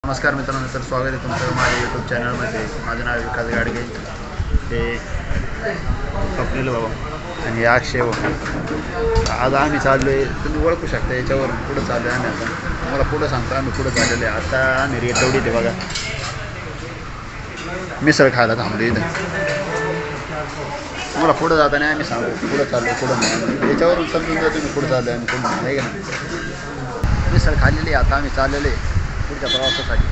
नमस्कार मित्रांनो, तर स्वागत आहे तुमचं माझ्या यूट्यूब चॅनलमध्ये. माझं नाव विकास गाडगे, हे स्वप्नील भाऊ आणि हे अक्षय भाऊ. आज आम्ही चाललो आहे, तुम्ही ओळखू शकता याच्यावर. पुढं चाललो आहे आम्ही. आता तुम्हाला पुढं सांगतो आम्ही पुढं चाललेलो आहे. आता आम्ही रेटवडीत आहे बघा, मिसळ खायला थांबलो इथं. तुम्हाला पुढं जाताना आम्ही सांगू पुढं चाललो पुढं नाही, याच्यावरून समजून जा तुम्ही पुढं चाललो आहे आम्ही कोण नाही का नाही. मिसळ खाल्लेली आता आम्ही चाललेलो आहे पुढच्या प्रवासासाठी.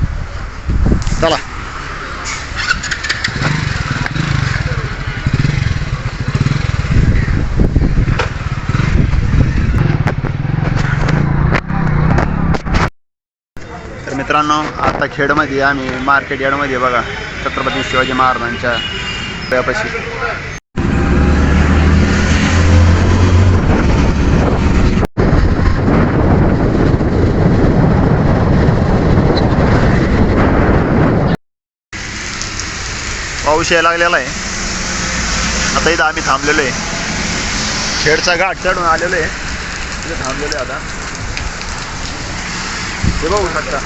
चला. तर मित्रांनो, आता खेडमध्ये आम्ही मार्केट यार्डमध्ये बघा, छत्रपती शिवाजी महाराजांच्या पुतळ्यापाशी. पाऊस यायला लागलेला आहे. आता इथं आम्ही थांबलेलो आहे, खेडचा घाट चढून आलेलो आहे, इथे थांबलेलो आहे. आता हे बघू शकता,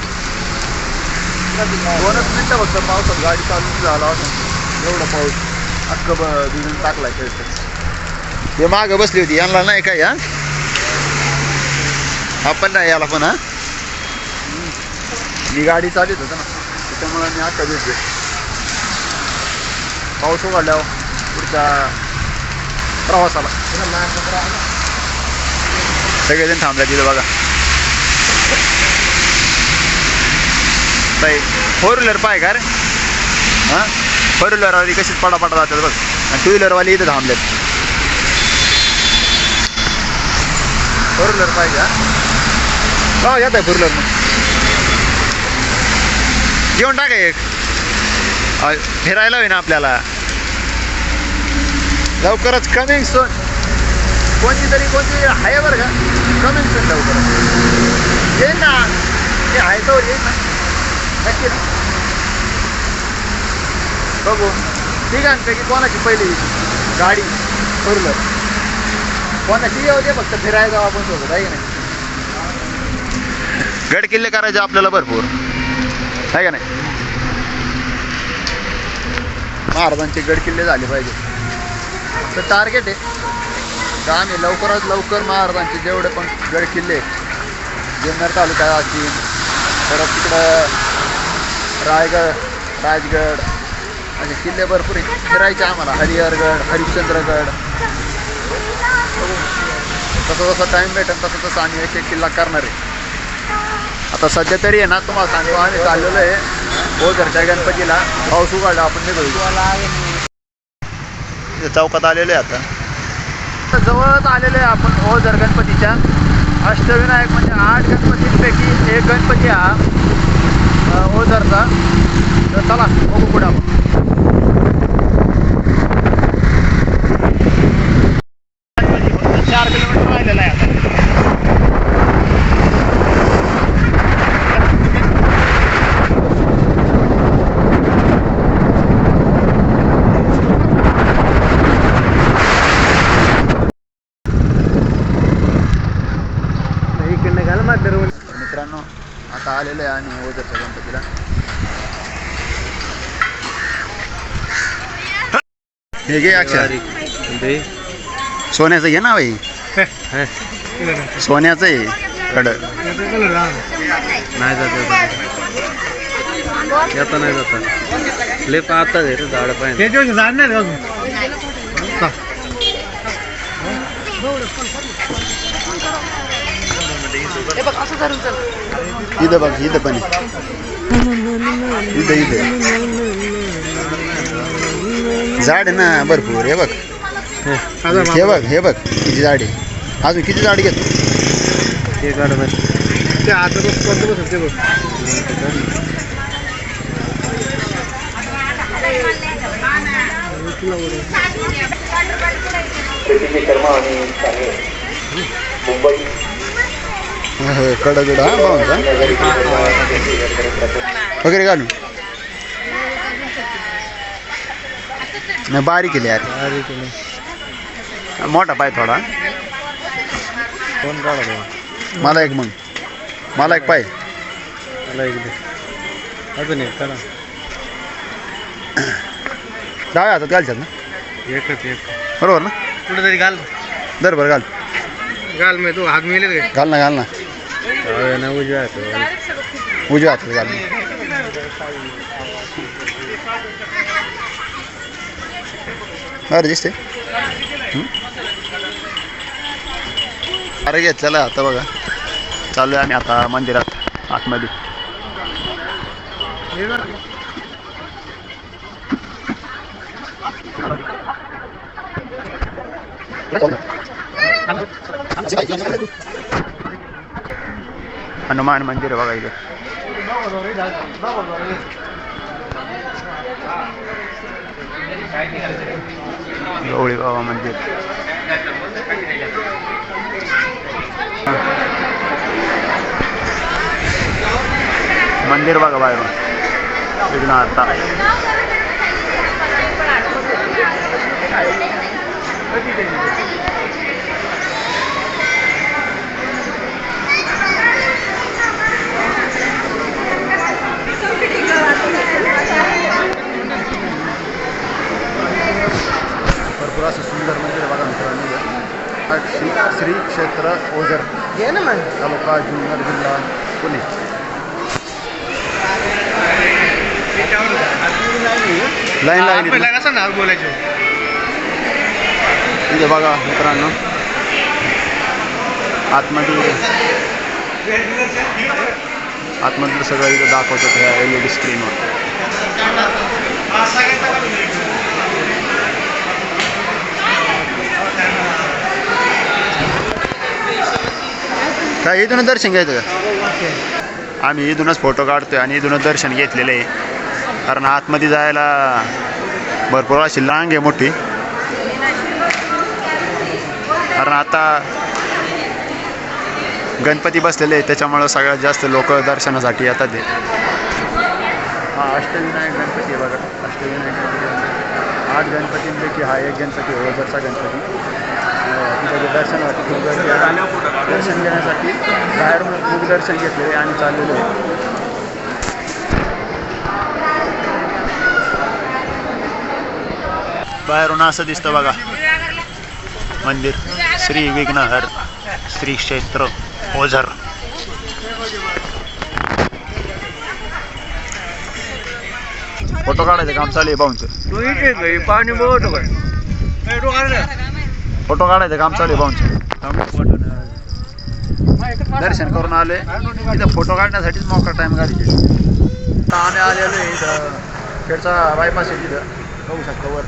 2च मिनटं फक्त पावसात गाडी चालू झाला होता. एवढा पाऊस अख्खं भिजून टाकला खेळचं. हे मागं बसली होती, यांना नाही काय आपण नाही याला पण. मी गाडी चालत होतो ना, त्याच्यामुळे मी अख्खा भिजले. पाऊस उघडल्यावर पुढच्या प्रवासाला सगळेजण थांबल्या तिथं बघा. ताई 4 व्हीलर पाय का रे? हां, 4 व्हीलरवाली कशीच पटापटा जातात बघ, आणि 2 व्हीलरवाली इथं थांबलेत. 4 व्हीलर पाहिजे. हां, येत आहे 4 व्हीलर. मग घेऊन टाका एक, फिरायला होईना आपल्याला. लवकरच कमिंग सून. कोणती आहे बरं का, कमिंग सून लवकरच येईल ना. ते आहे तो येईल ना, नक्की ना. बघू तिघांपैकी कोणाची पहिली गाडी 4 व्हीलर, कोणाची येऊ दे, फक्त फिरायला जाऊ आपण सोबत, आहे की नाही. गड किल्ले करायचे आपल्याला भरपूर, आहे का नाही. महाराजांचे गड किल्ले झाले पाहिजे तर टार्गेट आहे का आम्ही लवकरात लवकर महाराजांचे जेवढे पण गड किल्ले, जुन्नर तालुक्यात असतील, परत तिकडं राजगड असे किल्ले भरपूर फिरायचे आम्हाला. हरिहरगड, हरिश्चंद्रगड. जसं टाईम भेटेल तसं आम्ही एक किल्ला करणार आहे. आता सध्या तरी आहे ना, तुम्हाला सांगतो आम्ही चाललेलो आहे ओझरच्या गणपतीला. पाऊस उघडला आपण निघू चौकात आलेलो आहे. आता जवळच आलेलो आहे आपण ओझर गणपतीच्या. अष्टविनायक म्हणजे 8 गणपतींपैकी एक गणपती हा ओझरचा. तर चला बघू पुढे आपण. गणपती 4 किलोमीटर राहिलेला आहे आता. मित्रांनो, आता आलेलो आहे आम्ही ओझरच्या गणपतीला. हे घे अक्षर, सोन्याचं घे ना भाई, सोन्याचं आहे कड. नाही जात येता, नाही जाता ले पाहता रे झाड पाहिजे इथं बघ, इथं पण इथं झाड आहे ना भरपूर. हे बघ, हे बघ किती झाड आहे. अजून किती झाड घेतो ते काढ ते आता बस ते बघ. कडगड हा भाऊंचा वगैरे घालून नाही, बारीक केली यार, मोठा पाय थोडा. मला एक पाय. मला एक दे. अजून एक चला डाव्या हातात घालतात ना एकच एक बरोबर ना कुठेतरी घाल दर बरं घाल घाल मी तू हात मिळेल का घाल ना ना उजव्या उजव्या हातात घाल ना. अरे दिसते अरे घेतलेला आहे आता बघा चालू आहे आम्ही आता मंदिरात आतमध्ये हनुमान मंदिर आहे बघा इथे गवळी बाबा मंदिर मंदिर बघा बाहेरून विघ्नहर्ता भरपूर असं सुंदर मंदिर बघा मित्रांनो श्री क्षेत्र ओझर तालुका जुन्नर जिल्हा पुणे लाईन लागली कसं ना बोलायचं इथे बघा मित्रांनो आतमधलं सगळं इथं दाखवतात ह्या LED स्क्रीनवर काय इथूनच दर्शन घ्यायचं का आम्ही इथूनच फोटो काढतोय आणि इथूनच दर्शन घेतलेलं आहे कारण आतमध्ये जायला भरपूर अशी लांग आहे मोठी कारण आता गणपती बसलेले आहे त्याच्यामुळं सगळ्यात जास्त लोक दर्शनासाठी येतात ते हा अष्टविनायक गणपती आहे बघा अष्टविनायक गणपती 8 गणपतींपैकी हा एक गणपती ओझरचा गणपती तिथे दर्शनासाठी खूप गर्दी आहे दर्शन घेण्यासाठी बाहेरून खूप दर्शन घेतले आणि चाललेलो आहे बाहेरून असं दिसतं बघा मंदिर श्री विघ्नहर श्री क्षेत्र ओझर फोटो काढायचं काम चालू आहे पाहूनचं पाणी बघतो फोटो काढायचं काम चालू आहे पाहूनचं दर्शन करून आले इथं फोटो काढण्यासाठीच मोकळा टाइम घालायचे आम्ही आलेलो आहे इथं खेडचा बायपास आहे तिथं बघू शकतो वर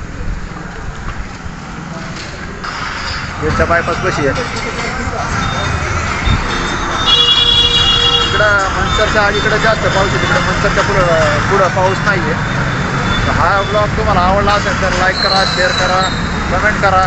खेडचा बायपास कशी आहे इकडं मनसरच्या अलीकडं जास्त पाऊस आहे तिकडं मनसरच्या पुढं पाऊस नाही आहे हा ब्लॉग तुम्हाला आवडला असेल तर लाईक करा शेअर करा कमेंट करा